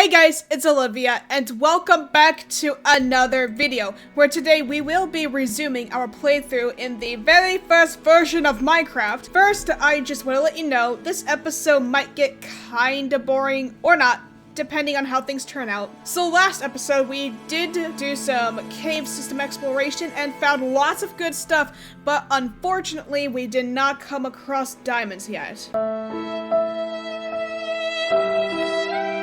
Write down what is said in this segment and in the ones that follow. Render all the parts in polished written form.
Hey guys, it's Olivia, and welcome back to another video, where today we will be resuming our playthrough in the very first version of Minecraft. First, I just want to let you know, this episode might get kinda boring, or not, depending on how things turn out. So last episode, we did do some cave system exploration and found lots of good stuff, but unfortunately, we did not come across diamonds yet.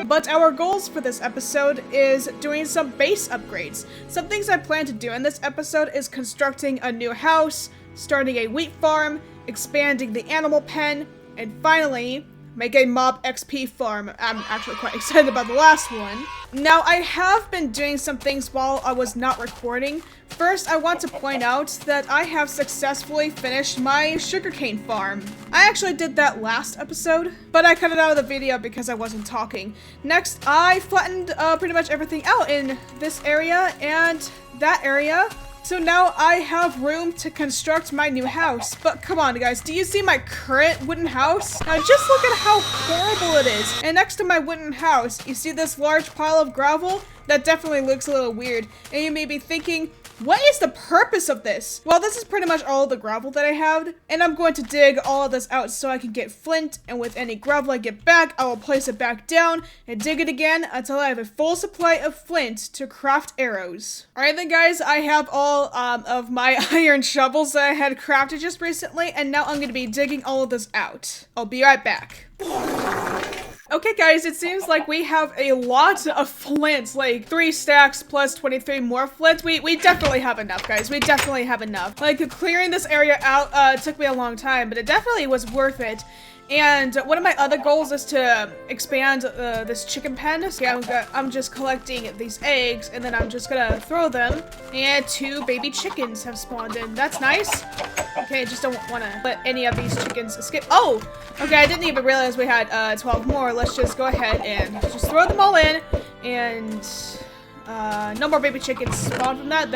But our goals for this episode is doing some base upgrades. Some things I plan to do in this episode is constructing a new house, starting a wheat farm, expanding the animal pen, and finally, make a mob XP farm. I'm actually quite excited about the last one. Now, I have been doing some things while I was not recording. First, I want to point out that I have successfully finished my sugarcane farm. I actually did that last episode, but I cut it out of the video because I wasn't talking. Next, I flattened pretty much everything out in this area and that area. So now I have room to construct my new house. But come on guys, do you see my current wooden house? Now just look at how horrible it is. And next to my wooden house, you see this large pile of gravel? That definitely looks a little weird. And you may be thinking, what is the purpose of this? Well, this is pretty much all the gravel that I have, and I'm going to dig all of this out so I can get flint, and with any gravel I get back, I will place it back down and dig it again until I have a full supply of flint to craft arrows. Alright then guys, I have all of my iron shovels that I had crafted just recently, and now I'm going to be digging all of this out. I'll be right back. Okay guys, it seems like we have a lot of flint, like 3 stacks plus 23 more flint. We definitely have enough, guys. We definitely have enough. Like, clearing this area out took me a long time, but it definitely was worth it. And one of my other goals is to expand this chicken pen. So yeah, I'm just collecting these eggs, and then I'm just gonna throw them. And 2 baby chickens have spawned in. That's nice. Okay, I just don't want to let any of these chickens escape. Oh! Okay, I didn't even realize we had 12 more. Let's just go ahead and just throw them all in. And no more baby chickens spawn from that.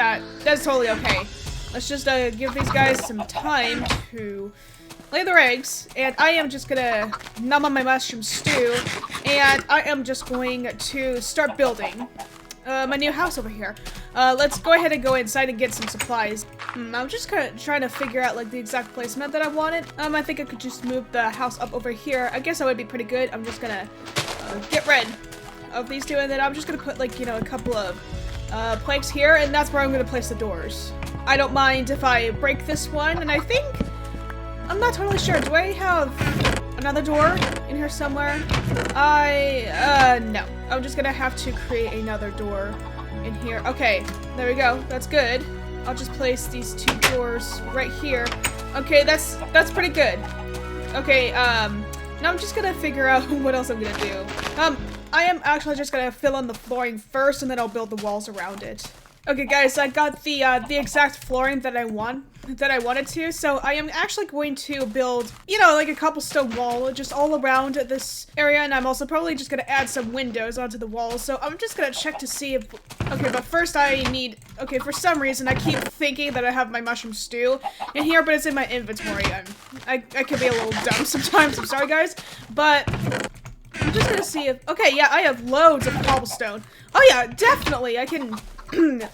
That's totally okay. Let's just give these guys some time to lay their eggs, and I am just gonna numb on my mushroom stew, and I am just going to start building my new house over here. Let's go ahead and go inside and get some supplies. I'm just kind of trying to figure out like the exact placement that I wanted. I think I could just move the house up over here. I guess that would be pretty good. I'm just gonna get rid of these 2, and then I'm just gonna put like, you know, a couple of planks here, and that's where I'm gonna place the doors. I don't mind if I break this one, and I think I'm not totally sure. Do I have another door in here somewhere? No. I'm just gonna have to create another door in here. Okay, there we go. That's good. I'll just place these 2 doors right here. Okay, that's pretty good. Okay, now I'm just gonna figure out what else I'm gonna do. I am actually just gonna fill in the flooring first, and then I'll build the walls around it. Okay guys, I got the exact flooring that I wanted to, so I am actually going to build, you know, like a cobblestone wall just all around this area, and I'm also probably just gonna add some windows onto the walls, so I'm just gonna check to see if, okay, but first I need, okay, for some reason I keep thinking that I have my mushroom stew in here, but it's in my inventory, and I could be a little dumb sometimes, I'm sorry guys, but I'm just gonna see if, okay, yeah, I have loads of cobblestone. Oh yeah, definitely, I can,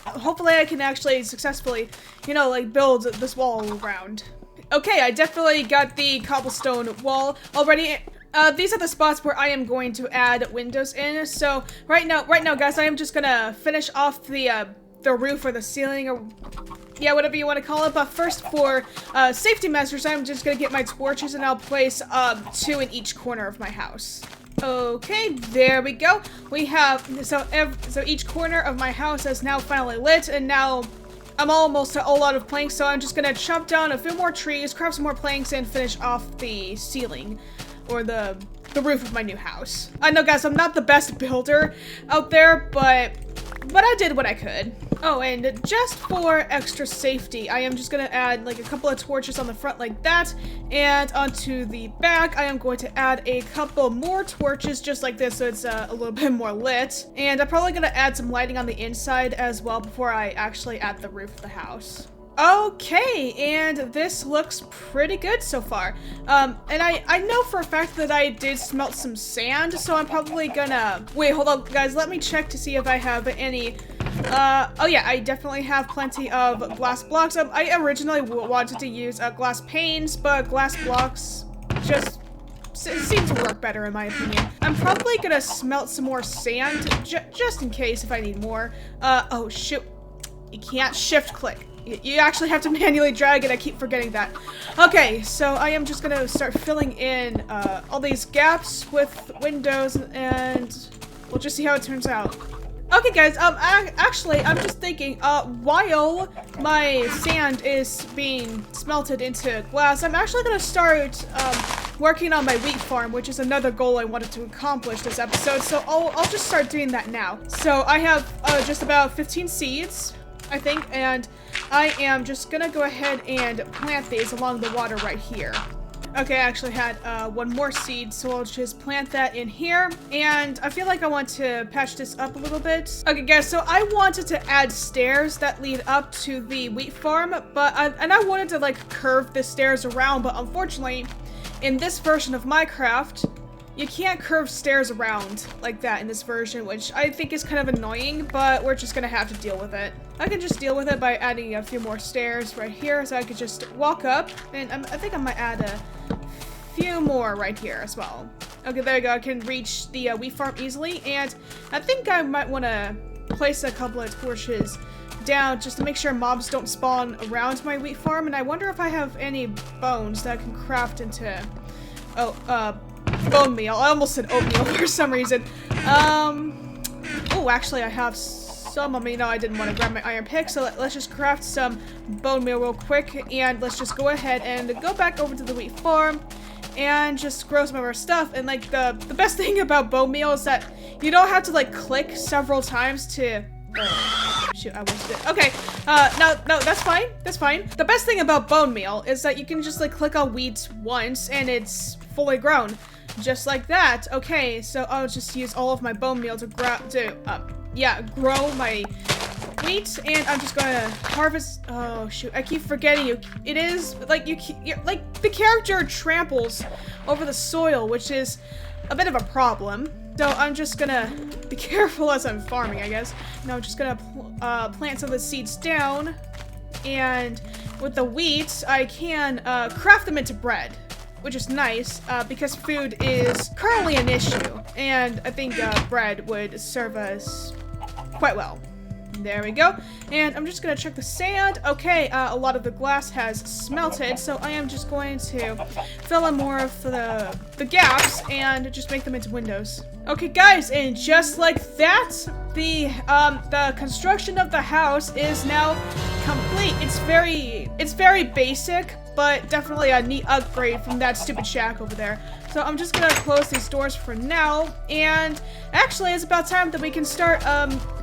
hopefully I can actually successfully, you know, like build this wall around. Okay, I definitely got the cobblestone wall already. These are the spots where I am going to add windows in. So right now guys, I am just gonna finish off the roof or the ceiling, or yeah, whatever you want to call it. But first, for safety measures, I'm just gonna get my torches, and I'll place 2 in each corner of my house. Okay, there we go. We have, so each corner of my house is now finally lit, and now I'm almost all out of planks, so I'm just gonna chop down a few more trees, craft some more planks, and finish off the ceiling, or the roof of my new house. I know guys, I'm not the best builder out there, but I did what I could. Oh, and just for extra safety, I am just gonna add like a couple of torches on the front like that, and onto the back, I am going to add a couple more torches just like this, so it's a little bit more lit. And I'm probably gonna add some lighting on the inside as well before I actually add the roof of the house. Okay, and this looks pretty good so far. And I know for a fact that I did smelt some sand, so I'm probably gonna... Wait, hold on, guys. Let me check to see if I have any... oh yeah, I definitely have plenty of glass blocks. I originally wanted to use glass panes, but glass blocks just seem to work better in my opinion. I'm probably gonna smelt some more sand, just in case if I need more. Oh shoot. You can't shift click. You actually have to manually drag it. I keep forgetting that. Okay, so I am just gonna start filling in all these gaps with windows, and we'll just see how it turns out. Okay, guys. Actually, I'm just thinking. While my sand is being smelted into glass, I'm actually gonna start working on my wheat farm, which is another goal I wanted to accomplish this episode. So I'll just start doing that now. So I have just about 15 seeds, I think, and I am just gonna go ahead and plant these along the water right here. Okay, I actually had one more seed, so I'll just plant that in here, and I feel like I want to patch this up a little bit. Okay, guys, so I wanted to add stairs that lead up to the wheat farm, but I wanted to like curve the stairs around, but unfortunately, in this version of Minecraft, you can't curve stairs around like that in this version, which I think is kind of annoying, but we're just gonna have to deal with it. I can just deal with it by adding a few more stairs right here, so I could just walk up, and I think I might add a few more right here as well. Okay, there we go. I can reach the wheat farm easily, and I think I might want to place a couple of torches down just to make sure mobs don't spawn around my wheat farm, and I wonder if I have any bones that I can craft into... bone meal. I almost said oatmeal for some reason. Oh, actually, I have some. I mean, no, I didn't want to grab my iron pick, so let's just craft some bone meal real quick, and let's just go ahead and go back over to the wheat farm and just grow some of our stuff. And like the best thing about bone meal is that you don't have to like click several times to... shoot, I wasted it. Okay, no, that's fine. That's fine. The best thing about bone meal is that you can just like click on wheat once and it's fully grown. Just like that. Okay, so I'll just use all of my bone meal to grow my wheat, and I'm just gonna harvest. Oh shoot! I keep forgetting you. It is like like the character tramples over the soil, which is a bit of a problem. So I'm just gonna be careful as I'm farming, I guess. Now I'm just gonna plant some of the seeds down, and with the wheat, I can craft them into bread, which is nice, because food is currently an issue, and I think bread would serve us quite well. There we go. And I'm just gonna check the sand. Okay, a lot of the glass has smelted, so I am just going to fill in more of the gaps and just make them into windows. Okay, guys, and just like that, the construction of the house is now complete. It's very basic, but definitely a neat upgrade from that stupid shack over there. So I'm just gonna close these doors for now, and actually it's about time that we can start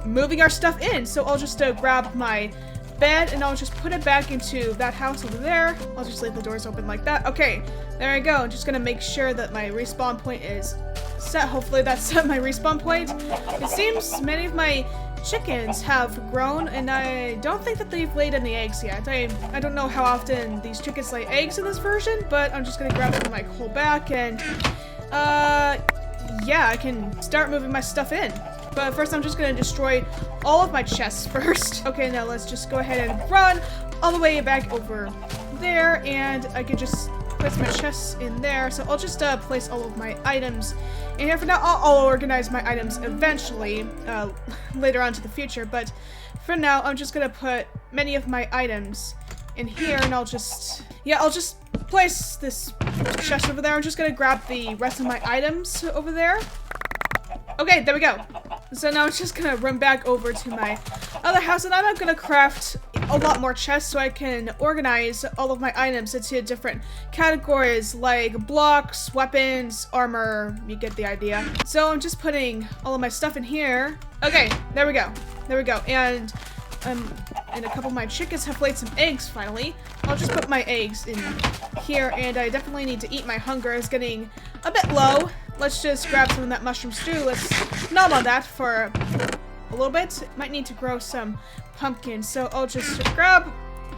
moving our stuff in. So I'll just grab my bed and I'll just put it back into that house over there. I'll just leave the doors open like that. Okay, there I go. I'm just gonna make sure that my respawn point is set. Hopefully that's set my respawn point. It seems many of my chickens have grown, and I don't think that they've laid any eggs yet. I don't know how often these chickens lay eggs in this version, but I'm just gonna grab some of my coal back, and yeah, I can start moving my stuff in. But first I'm just gonna destroy all of my chests first. Okay, now let's just go ahead and run all the way back over there, and I can just place my chests in there. So I'll just place all of my items in here for now. I'll organize my items eventually, later on to the future, but for now I'm just gonna put many of my items in here, and I'll just place this chest over there. I'm just gonna grab the rest of my items over there. Okay, there we go. So now I'm just gonna run back over to my other house, and I'm gonna craft a lot more chests so I can organize all of my items into different categories like blocks, weapons, armor. You get the idea. So I'm just putting all of my stuff in here. Okay, there we go. There we go. And a couple of my chickens have laid some eggs finally. I'll just put my eggs in here, and I definitely need to eat. My hunger is getting a bit low. Let's just grab some of that mushroom stew. Let's nom on that for a little bit. Might need to grow some pumpkins, so I'll just grab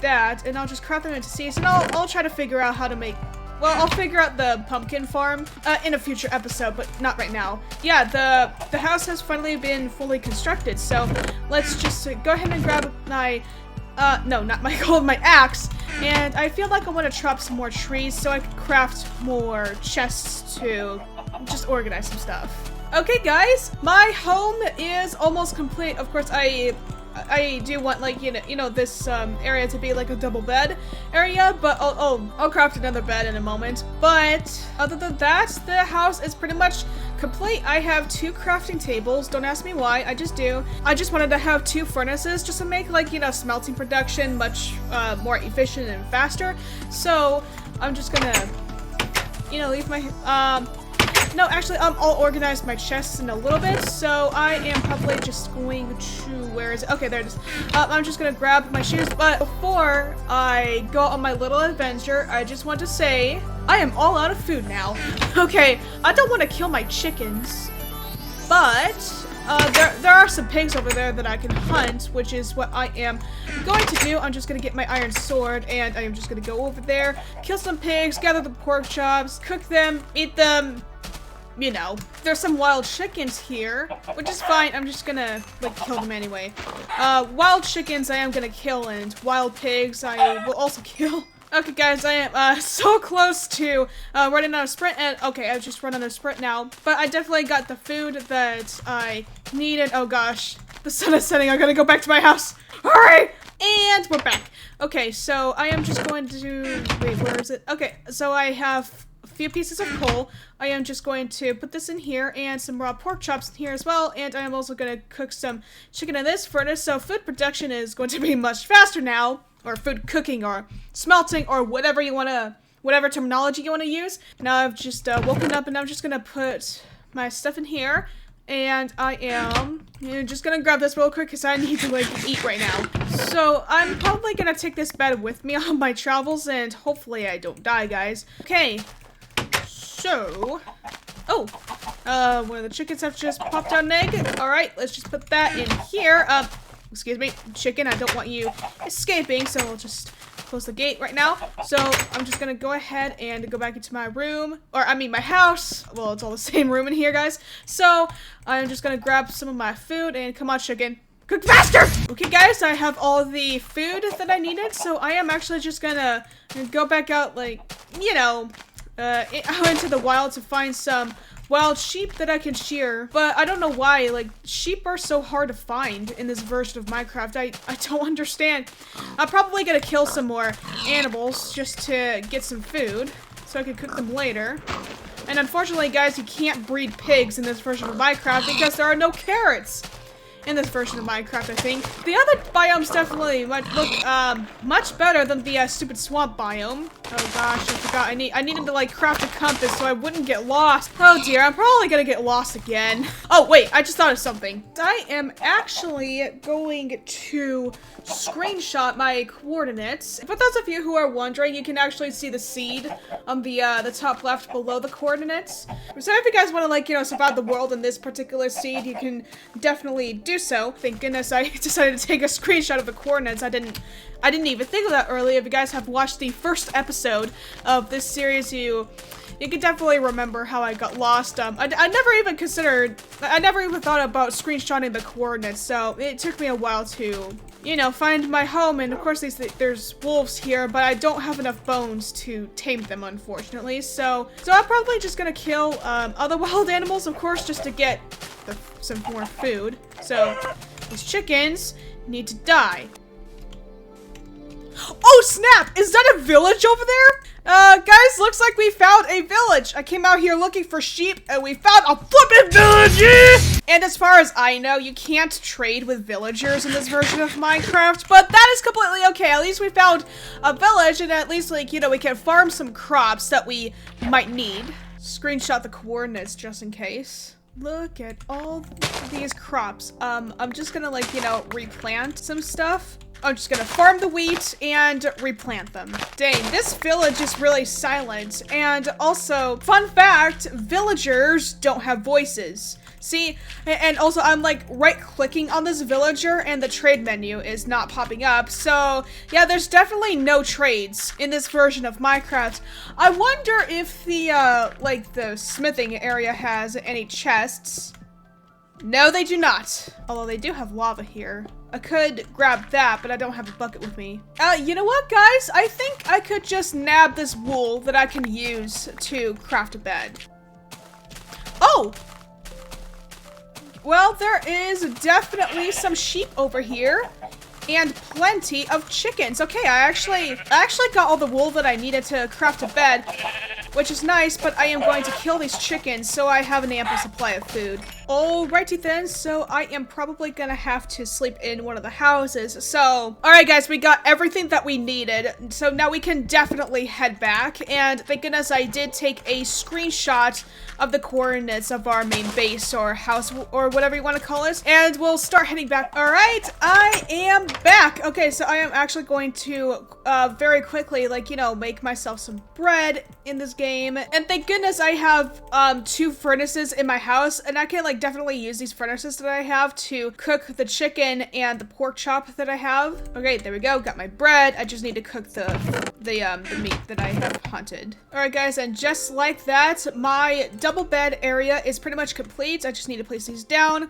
that, and I'll just craft them into seeds, and I'll try to figure out how to make. Well, I'll figure out the pumpkin farm in a future episode, but not right now. Yeah, the house has finally been fully constructed, so let's just go ahead and grab my, no, not my gold, my axe. And I feel like I want to chop some more trees so I can craft more chests to just organize some stuff. Okay, guys, my home is almost complete. Of course, I do want, like, you know, this area to be like a double bed area, but I'll craft another bed in a moment. But other than that, the house is pretty much complete. I have 2 crafting tables. Don't ask me why, I just do. I just wanted to have 2 furnaces just to make, like, you know, smelting production much more efficient and faster. So I'm just gonna, you know, leave my no, actually, I'll organize my chests in a little bit, so I am probably just going to, where is it? Okay, there it is. I'm just gonna grab my shoes, but before I go on my little adventure, I just want to say, I am all out of food now. Okay, I don't want to kill my chickens, but there are some pigs over there that I can hunt, which is what I am going to do. I'm just gonna get my iron sword, and I am just gonna go over there, kill some pigs, gather the pork chops, cook them, eat them. You know, there's some wild chickens here, which is fine. I'm just gonna, like, kill them anyway. Wild chickens I am gonna kill, and wild pigs I will also kill. Okay, guys, I am so close to running out of sprint, and okay, I've just run out of sprint now. But I definitely got the food that I needed. Oh gosh, the sun is setting. I gotta go back to my house. Hurry! And we're back. Okay, so I am just going to, wait, where is it? Okay, so I have a few pieces of coal. I am just going to put this in here and some raw pork chops in here as well, and I am also going to cook some chicken in this furnace, so food production is going to be much faster now, or food cooking or smelting or whatever you want to, whatever terminology you want to use. Now I've just woken up and I'm just going to put my stuff in here, and I am just going to grab this real quick because I need to, like, eat right now. So I'm probably going to take this bed with me on my travels, and hopefully I don't die, guys. Okay. So, one of the chickens have just popped out an egg. All right, let's just put that in here. Excuse me, chicken, I don't want you escaping, so I'll just close the gate right now. So I'm just gonna go ahead and go back into my room, or I mean my house. Well, it's all the same room in here, guys. So I'm just gonna grab some of my food, and come on, chicken, cook faster! Okay, guys, I have all the food that I needed, so I am actually just gonna go back out, like, you know, out into the wild to find some wild sheep that I can shear. But I don't know why, like, sheep are so hard to find in this version of Minecraft. I don't understand. I'm probably gonna kill some more animals just to get some food so I can cook them later. And unfortunately, guys, you can't breed pigs in this version of Minecraft because there are no carrots in this version of Minecraft, I think. The other biomes definitely might look much better than the stupid swamp biome. Oh gosh, I forgot. I needed to, like, craft a compass so I wouldn't get lost. Oh dear, I'm probably gonna get lost again. Oh wait, I just thought of something. I am actually going to screenshot my coordinates. For those of you who are wondering, you can actually see the seed on the top left below the coordinates. So if you guys want to, like, you know, survive the world in this particular seed, you can definitely do so. Thank goodness I decided to take a screenshot of the coordinates. I didn't even think of that earlier. If you guys have watched the first episode of this series, you can definitely remember how I got lost. I never even thought about screenshotting the coordinates, so it took me a while to, you know, find my home. And of course there's wolves here, but I don't have enough bones to tame them, unfortunately. So I'm probably just gonna kill other wild animals, of course, just to get some more food. So these chickens need to die. Oh snap! Is that a village over there? Guys, looks like we found a village. I came out here looking for sheep, and we found a flippin' village! Yeah! And as far as I know, you can't trade with villagers in this version of Minecraft, but that is completely okay. At least we found a village, and at least, like, you know, we can farm some crops that we might need. Screenshot the coordinates just in case. Look at all these crops. I'm just gonna, like, you know, replant some stuff. I'm just gonna farm the wheat and replant them. Dang, this village is really silent. And also, fun fact, villagers don't have voices. See, and also I'm like right-clicking on this villager and the trade menu is not popping up. So yeah, there's definitely no trades in this version of Minecraft. I wonder if the like the smithing area has any chests. No, they do not. Although they do have lava here. I could grab that, but I don't have a bucket with me. You know what, guys? I think I could just nab this wool that I can use to craft a bed. Oh! Well, there is definitely some sheep over here and plenty of chickens. Okay, I actually got all the wool that I needed to craft a bed, which is nice, but I am going to kill these chickens so I have an ample supply of food. Alrighty then, so I am probably gonna have to sleep in one of the houses. So, alright guys, we got everything that we needed. So now we can definitely head back. And thank goodness I did take a screenshot of the coordinates of our main base or house or whatever you want to call it. And we'll start heading back. Alright, I am back. Okay, so I am actually going to very quickly, like, you know, make myself some bread in this game. And thank goodness I have 2 furnaces in my house, and I can like definitely use these furnaces that I have to cook the chicken and the pork chop that I have. Okay, there we go. Got my bread. I just need to cook the meat that I have hunted. All right, guys, and just like that, my double bed area is pretty much complete. I just need to place these down.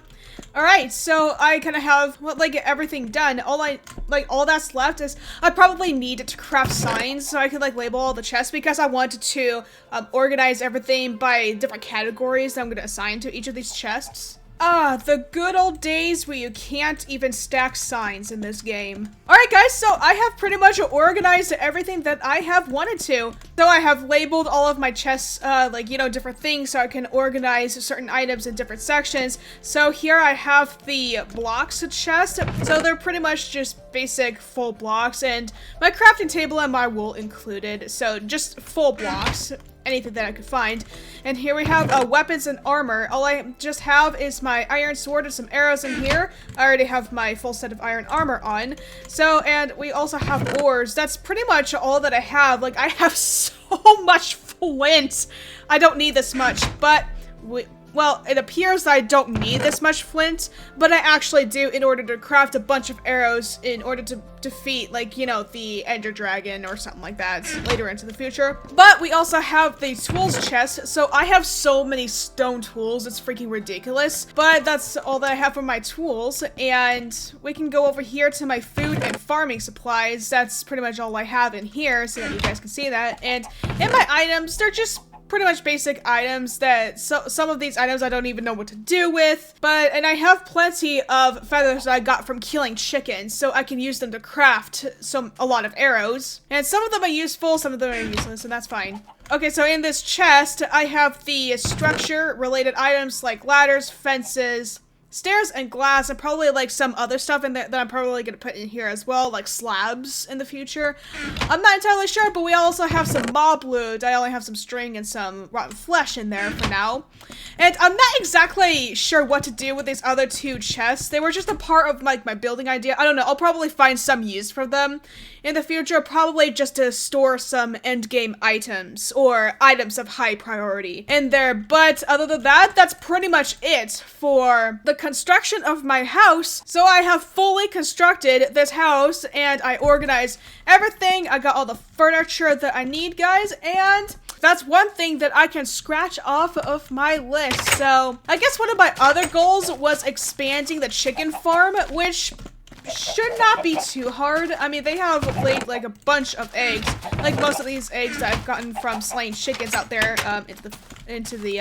All right, so I kind of have like everything done. All that's left is I probably need to craft signs so I could like label all the chests because I wanted to organize everything by different categories that I'm going to assign to each of these chests. Ah, the good old days where you can't even stack signs in this game. Alright guys, so I have pretty much organized everything that I have wanted to. So I have labeled all of my chests, like, you know, different things so I can organize certain items in different sections. So here I have the blocks chest. So they're pretty much just basic full blocks and my crafting table and my wool included. So just full blocks. Anything that I could find. And here we have weapons and armor. All I just have is my iron sword and some arrows in here. I already have my full set of iron armor on. So, and we also have ores. That's pretty much all that I have. Like, I have so much flint. I don't need this much, but well, it appears that I don't need this much flint, but I actually do in order to craft a bunch of arrows in order to defeat, like, you know, the Ender Dragon or something like that later into the future. But we also have the tools chest, so I have so many stone tools, it's freaking ridiculous. But that's all that I have for my tools, and we can go over here to my food and farming supplies. That's pretty much all I have in here, so that you guys can see that. And in my items, they're just pretty much basic items that some of these items I don't even know what to do with, and I have plenty of feathers that I got from killing chickens, so I can use them to craft a lot of arrows. And some of them are useful, some of them are useless, and that's fine. Okay, so in this chest, I have the structure related items like ladders, fences, stairs and glass, and probably like some other stuff in there that I'm probably gonna put in here as well, like slabs in the future. I'm not entirely sure, but we also have some mob loot. I only have some string and some rotten flesh in there for now. And I'm not exactly sure what to do with these other 2 chests. They were just a part of like my building idea. I don't know, I'll probably find some use for them in the future, probably just to store some endgame items or items of high priority in there. But other than that, that's pretty much it for the construction of my house. So I have fully constructed this house and I organized everything. I got all the furniture that I need, guys, and that's one thing that I can scratch off of my list. So I guess one of my other goals was expanding the chicken farm, which should not be too hard. I mean, they have laid like a bunch of eggs, like most of these eggs that I've gotten from slaying chickens out there into the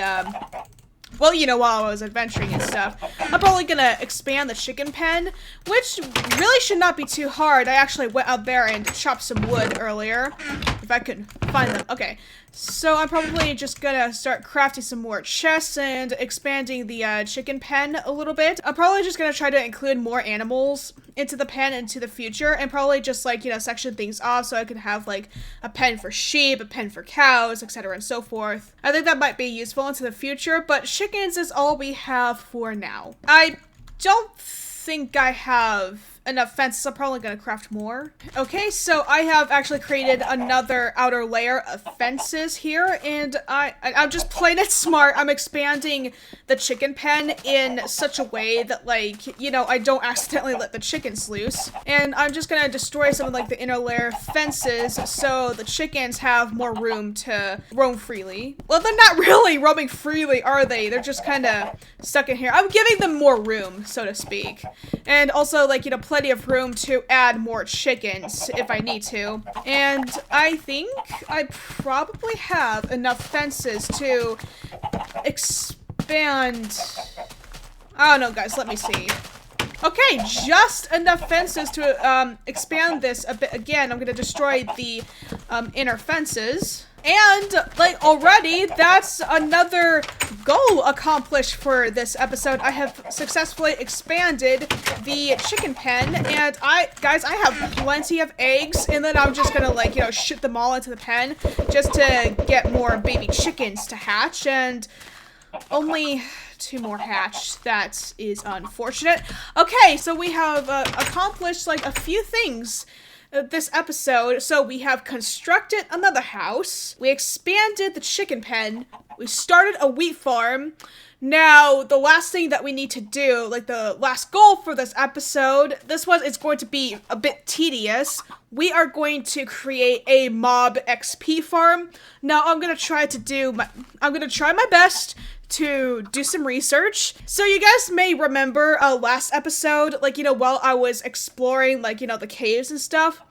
well, you know, while I was adventuring and stuff. I'm probably gonna expand the chicken pen, which really should not be too hard. I actually went out there and chopped some wood earlier, if I could find them. Okay, so I'm probably just gonna start crafting some more chests and expanding the chicken pen a little bit. I'm probably just gonna try to include more animals into the pen into the future, and probably just like, you know, section things off so I could have like a pen for sheep, a pen for cows, etc. and so forth. I think that might be useful into the future, but chickens is all we have for now. I don't think I have enough fences. I'm probably gonna craft more. Okay, so I have actually created another outer layer of fences here, and I'm just playing it smart. I'm expanding the chicken pen in such a way that, like, you know, I don't accidentally let the chickens loose. And I'm just gonna destroy some of, like, the inner layer fences so the chickens have more room to roam freely. Well, they're not really roaming freely, are they? They're just kind of stuck in here. I'm giving them more room, so to speak. And also, like, you know, plenty of room to add more chickens if I need to. And I think I probably have enough fences to expand. I don't know, guys. Let me see. Okay, just enough fences to expand this a bit. Again, I'm gonna destroy the inner fences. And, like, already, that's another goal accomplished for this episode. I have successfully expanded the chicken pen, and guys, I have plenty of eggs, and then I'm just gonna, like, you know, shoot them all into the pen just to get more baby chickens to hatch, and only 2 more hatch. That is unfortunate. Okay, so we have accomplished, like, a few things this episode. So we have constructed another house, we expanded the chicken pen, we started a wheat farm. Now, the last thing that we need to do, like the last goal for this episode, this one is going to be a bit tedious. We are going to create a mob XP farm. Now, I'm gonna try my best to do some research. So you guys may remember last episode, like, you know, while I was exploring, like, you know, the caves and stuff,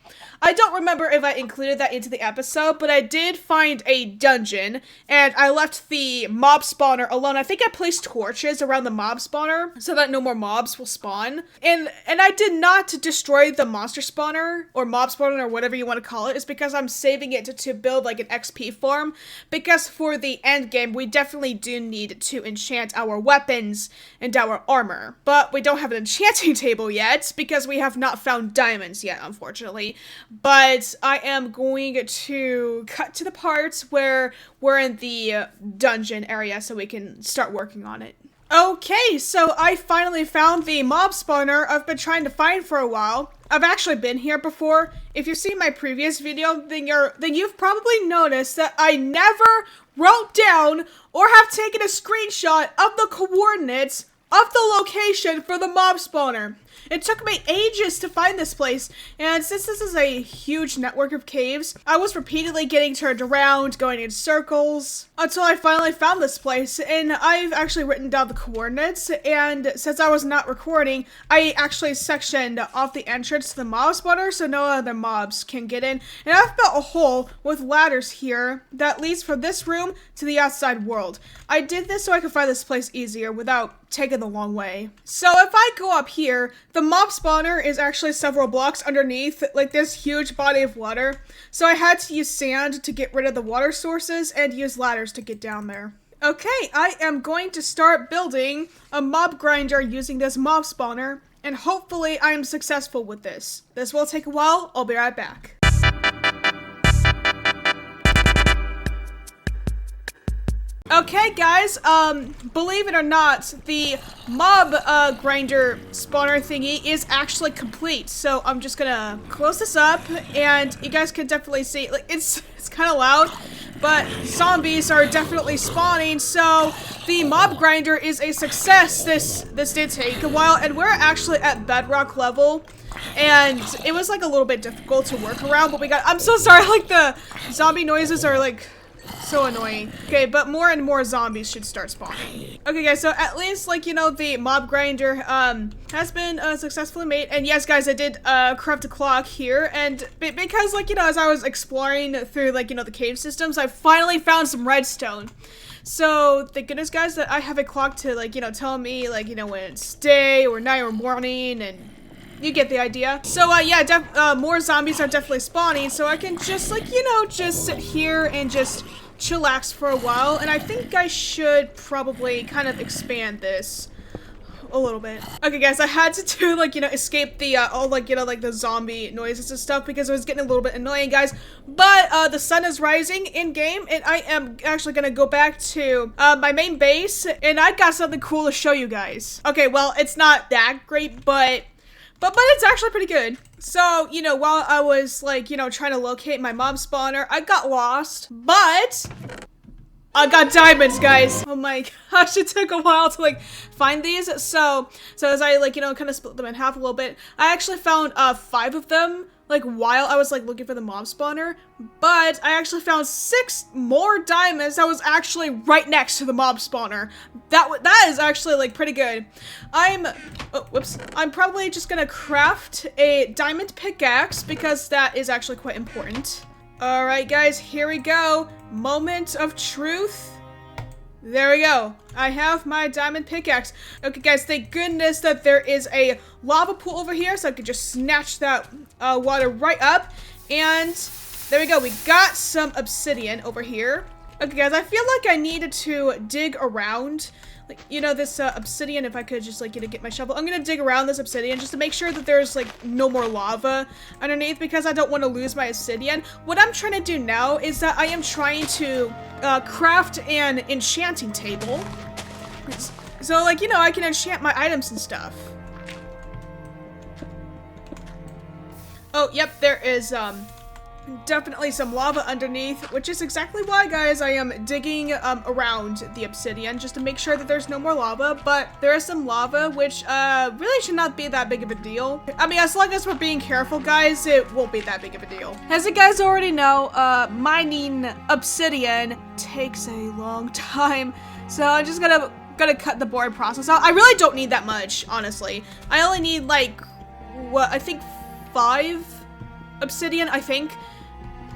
I don't remember if I included that into the episode, but I did find a dungeon, and I left the mob spawner alone. I think I placed torches around the mob spawner so that no more mobs will spawn. And I did not destroy the monster spawner, or mob spawner, or whatever you want to call it. It's because I'm saving it to build, like, an XP farm, because for the end game, we definitely do need to enchant our weapons and our armor. But we don't have an enchanting table yet, because we have not found diamonds yet, unfortunately. But I am going to cut to the parts where we're in the dungeon area so we can start working on it. Okay, so I finally found the mob spawner I've been trying to find for a while. I've actually been here before. If you've seen my previous video, then you've probably noticed that I never wrote down or have taken a screenshot of the coordinates of the location for the mob spawner. It took me ages to find this place, and since this is a huge network of caves, I was repeatedly getting turned around, going in circles, until I finally found this place. And I've actually written down the coordinates, and since I was not recording, I actually sectioned off the entrance to the mob spawner so no other mobs can get in. And I've built a hole with ladders here that leads from this room to the outside world. I did this so I could find this place easier without taking the long way. So if I go up here, the mob spawner is actually several blocks underneath, like, this huge body of water. So I had to use sand to get rid of the water sources and use ladders to get down there. Okay, I am going to start building a mob grinder using this mob spawner, and hopefully I am successful with this. This will take a while. I'll be right back. Okay, guys, believe it or not, the mob grinder spawner thingy is actually complete. So I'm just gonna close this up, and you guys can definitely see, like, it's kind of loud, but zombies are definitely spawning. So the mob grinder is a success. This did take a while, and we're actually at bedrock level. And it was, like, a little bit difficult to work around, but I'm so sorry, like, the zombie noises are, like, so annoying. Okay, but more and more zombies should start spawning. Okay, guys, so at least, like, you know, the mob grinder has been successfully made. And yes, guys, I did craft a clock here, and because, like, you know, as I was exploring through, like, you know, the cave systems, I finally found some redstone. So thank goodness, guys, that I have a clock to, like, you know, tell me, like, you know, when it's day or night or morning, and you get the idea. So, yeah, more zombies are definitely spawning, so I can just, like, you know, just sit here and just chillax for a while. And I think I should probably kind of expand this a little bit. Okay, guys, I had to do, like, you know, escape the, all, like, you know, like, the zombie noises and stuff because it was getting a little bit annoying, guys. But, the sun is rising in-game, and I am actually gonna go back to, my main base, and I got something cool to show you guys. Okay, well, it's not that great, but But it's actually pretty good. So, you know, while I was like, you know, trying to locate my mob spawner, I got lost, but I got diamonds, guys. Oh my gosh, it took a while to like find these. So as I like, you know, kind of split them in half a little bit, I actually found 5 of them like while I was like looking for the mob spawner, but I actually found 6 more diamonds that was actually right next to the mob spawner. That is actually like pretty good. I'm probably just gonna craft a diamond pickaxe because that is actually quite important. All right, guys, here we go. Moment of truth. There we go. I have my diamond pickaxe. Okay, guys, thank goodness that there is a lava pool over here, so I could just snatch that water right up. And there we go. We got some obsidian over here. Okay, guys, I feel like I needed to dig around, like, you know, this obsidian. If I could just, like, you know, get my shovel. I'm gonna dig around this obsidian just to make sure that there's, like, no more lava underneath because I don't want to lose my obsidian. What I'm trying to do now is that I am trying to craft an enchanting table. So, like, you know, I can enchant my items and stuff. Oh, yep, there is, definitely some lava underneath, which is exactly why, guys, I am digging around the obsidian just to make sure that there's no more lava. But there is some lava, which really should not be that big of a deal. I mean, as long as we're being careful, guys, it won't be that big of a deal. As you guys already know, mining obsidian takes a long time, so I'm just gonna cut the boring process out. I really don't need that much, honestly. I only need like what I think 5 obsidian, I think.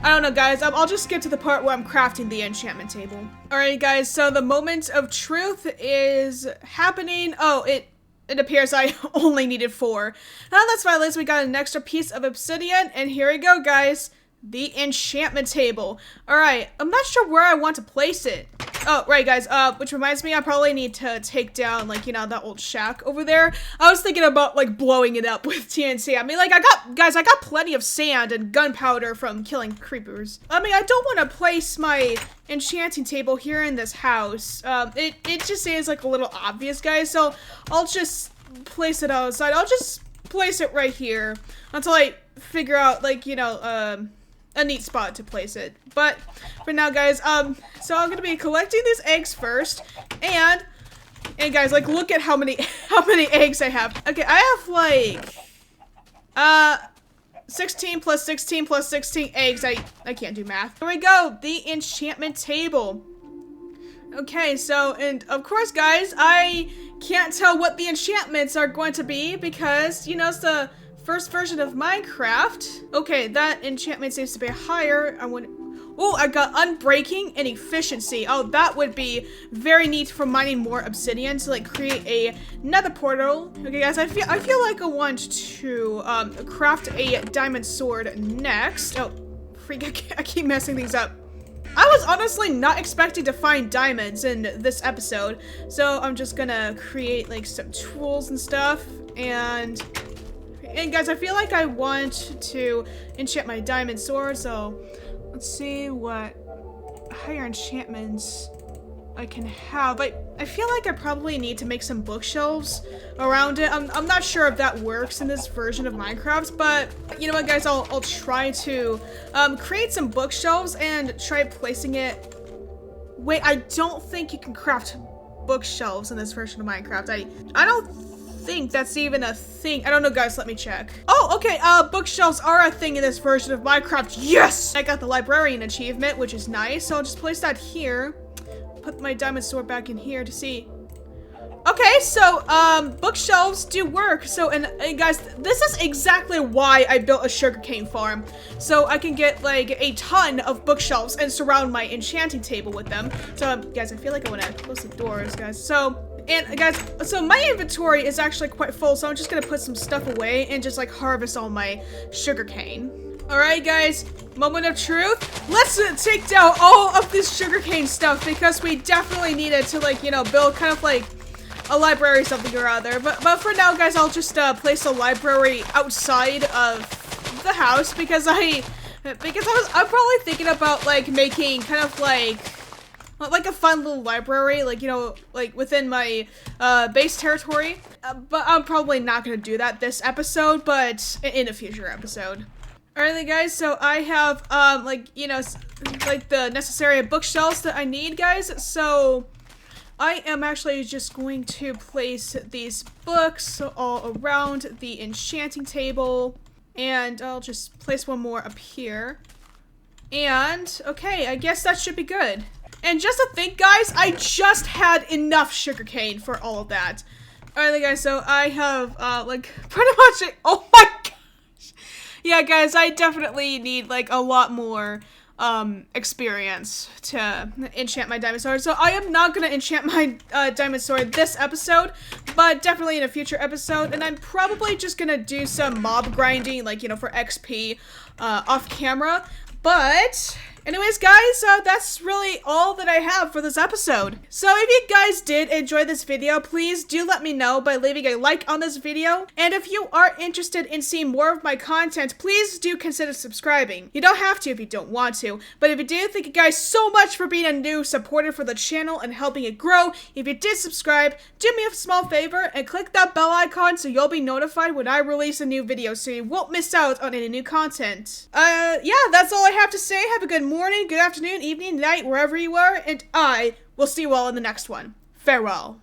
I don't know, guys. I'll just skip to the part where I'm crafting the enchantment table. Alright, guys, so the moment of truth is happening. Oh, it appears I only needed 4. Now that's fine, at least we got an extra piece of obsidian, and here we go, guys. The enchantment table. Alright, I'm not sure where I want to place it. Oh, right, guys, which reminds me, I probably need to take down, like, you know, that old shack over there. I was thinking about, like, blowing it up with TNT. I mean, like, I got plenty of sand and gunpowder from killing creepers. I mean, I don't want to place my enchanting table here in this house. It just seems, like, a little obvious, guys, so I'll just place it outside. I'll just place it right here until I figure out, like, you know, a neat spot to place it. But for now, guys, so I'm gonna be collecting these eggs first, and guys, like, look at how many eggs I have. Okay, I have like 16 plus 16 plus 16 eggs. I can't do math. Here we go, the enchantment table. Okay, so, and of course, guys, I can't tell what the enchantments are going to be because, you know, it's the first version of Minecraft. Okay, that enchantment seems to be higher. I got unbreaking and efficiency. Oh, that would be very neat for mining more obsidian to like create another portal. Okay, guys, I feel like I want to craft a diamond sword next. Oh, freak! I keep messing things up. I was honestly not expecting to find diamonds in this episode, so I'm just gonna create like some tools and stuff. And guys, I feel like I want to enchant my diamond sword, so let's see what higher enchantments I can have. I feel like I probably need to make some bookshelves around it. I'm not sure if that works in this version of Minecraft, but you know what, guys, I'll try to create some bookshelves and try placing it. Wait, I don't think you can craft bookshelves in this version of Minecraft. I don't think that's even a thing. I don't know, guys, let me check. Oh, okay, bookshelves are a thing in this version of Minecraft. Yes! I got the librarian achievement, which is nice, so I'll just place that here. Put my diamond sword back in here to see. Okay, so, bookshelves do work. So, and guys, this is exactly why I built a sugarcane farm. So I can get, like, a ton of bookshelves and surround my enchanting table with them. So, guys, I feel like I want to close the doors, guys. So, and guys, so my inventory is actually quite full, so I'm just gonna put some stuff away and just like harvest all my sugarcane. All right, guys, moment of truth. Let's take down all of this sugarcane stuff because we definitely need it to like, you know, build kind of like a library or something or other. But for now, guys, I'll just place a library outside of the house because I'm probably thinking about like making kind of like a fun little library, like, you know, like within my base territory. but I'm probably not gonna do that this episode, but in a future episode. Alright guys, so I have, like, you know, like the necessary bookshelves that I need, guys, so I am actually just going to place these books all around the enchanting table, and I'll just place one more up here. And, okay, I guess that should be good. And just to think, guys, I just had enough sugarcane for all of that. Alright guys, so I have, like, pretty much, oh my gosh. Yeah, guys, I definitely need, like, a lot more experience to enchant my diamond sword. So I am not gonna enchant my diamond sword this episode, but definitely in a future episode. And I'm probably just gonna do some mob grinding, like, you know, for XP off camera. But anyways, guys, that's really all that I have for this episode. So if you guys did enjoy this video, please do let me know by leaving a like on this video. And if you are interested in seeing more of my content, please do consider subscribing. You don't have to if you don't want to, but if you do, thank you guys so much for being a new supporter for the channel and helping it grow. If you did subscribe, do me a small favor and click that bell icon so you'll be notified when I release a new video so you won't miss out on any new content. Yeah, that's all I have to say. Have a good morning, good afternoon, evening, night, wherever you are, and I will see you all in the next one. Farewell.